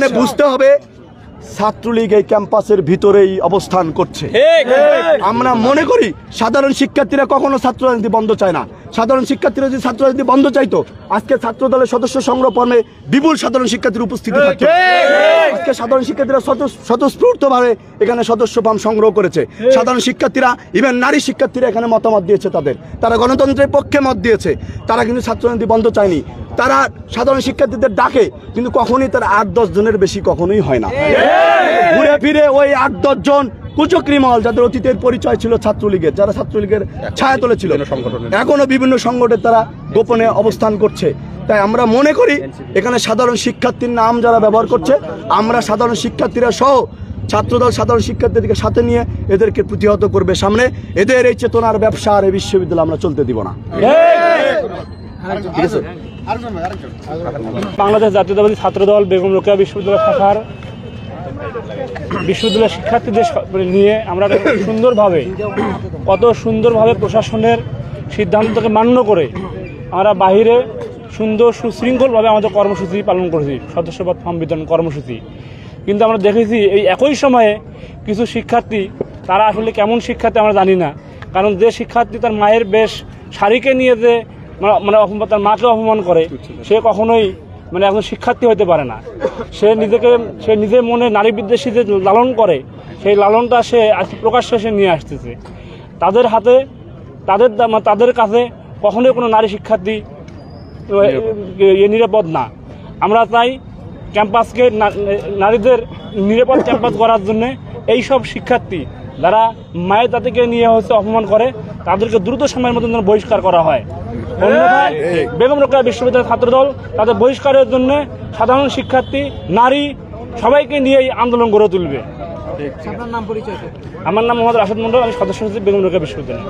মানে বুঝতে হবে ছাত্রলীগ এই ক্যাম্পাসের ভিতরেই অবস্থান করছে। আমরা মনে করি সাধারণ শিক্ষার্থীরা কখনো ছাত্র রাজনীতি বন্ধ চায় না। সাধারণ শিক্ষার্থীরা যদি ছাত্র রাজনীতি বন্ধ চাইতো আজকে ছাত্র দলের সদস্য সংগ্রহ পর্বে বিপুল সাধারণ শিক্ষার্থীর উপস্থিতি থাকতো। আজকে সাধারণ শিক্ষার্থীরা স্বতঃস্ফূর্তভাবে এখানে সদস্য ফর্ম সংগ্রহ করেছে। সাধারণ শিক্ষার্থীরা ইভেন নারী শিক্ষার্থীরা এখানে মতামত দিয়েছে, তারা গণতন্ত্রের পক্ষে মত দিয়েছে। তারা কিন্তু ছাত্র রাজনীতি বন্ধ চায়নি। তারা সাধারণ শিক্ষার্থীদের ডাকে, কিন্তু কখনোই তারা 8-10 জনের বেশি কখনোই হয় না। ঘুরে ফিরে ওই 8-10 জন কুচক্রিমল যাদের অতীতের পরিচয় ছিল ছাত্রলীগের, যারা ছাত্রলীগের ছায়াতলে ছিল, এখনো বিভিন্ন সংগঠনে তারা গোপনে অবস্থান করছে। তাই আমরা মনে করি এখানে সাধারণ শিক্ষার্থীর নাম যারা ব্যবহার করছে, আমরা সাধারণ শিক্ষার্থীরা সহ ছাত্রদল সাধারণ শিক্ষার্থীদেরকে সাথে নিয়ে এদেরকে প্রতিহত করবে সামনে। এদের এই চেতনার ব্যবসা আর এই বিশ্ববিদ্যালয় আমরা চলতে দিব না। ঠিক আছে। বাংলাদেশ জাতীয়তাবাদী ছাত্রদল বেগম রোকেয়া বিশ্ববিদ্যালয় শাখার বিশ্ববিদ্যালয়ের শিক্ষার্থীদের নিয়ে আমরা কত সুন্দরভাবে প্রশাসনের সিদ্ধান্তকে মান্য করে আমরা বাহিরে সুন্দর সুশৃঙ্খলভাবে আমাদের কর্মসূচি পালন করেছি, সদস্যপদ ফর্ম বিতরণ কর্মসূচি। কিন্তু আমরা দেখেছি এই একই সময়ে কিছু শিক্ষার্থী, তারা আসলে কেমন শিক্ষার্থী আমরা জানি না, কারণ যে শিক্ষার্থী তার মায়ের বেশ শাড়িকে নিয়ে যে তার মাকে অপমান করে, সে কখনোই এখন শিক্ষার্থী হতে পারে না। সে নিজের মনে নারী বিদ্বেষী যে লালন করে, সেই লালনটা সে প্রকাশ্যে সে নিয়ে আসতেছে। তাদের হাতে তাদের কাছে কখনোই কোনো নারী শিক্ষার্থী নিরাপদ না। আমরা চাই ক্যাম্পাসকে নারীদের নিরাপদ ক্যাম্পাস করার জন্য এই সব শিক্ষার্থী যারা মায়ের জাতিকে নিয়ে অপমান করে, তাদেরকে দ্রুত সময়ের মধ্যে বহিষ্কার করা হয়। অন্যথায় বেগম রোকেয়া বিশ্ববিদ্যালয়ের ছাত্রদল তাদের বহিষ্কারের জন্য সাধারণ শিক্ষার্থী, নারী সবাইকে নিয়েই আন্দোলন গড়ে তুলবে। আমার নাম মোহাম্মদ রাশেদ মন্ডল, আমি সদস্য সচিব বেগম রোকেয়া বিশ্ববিদ্যালয়।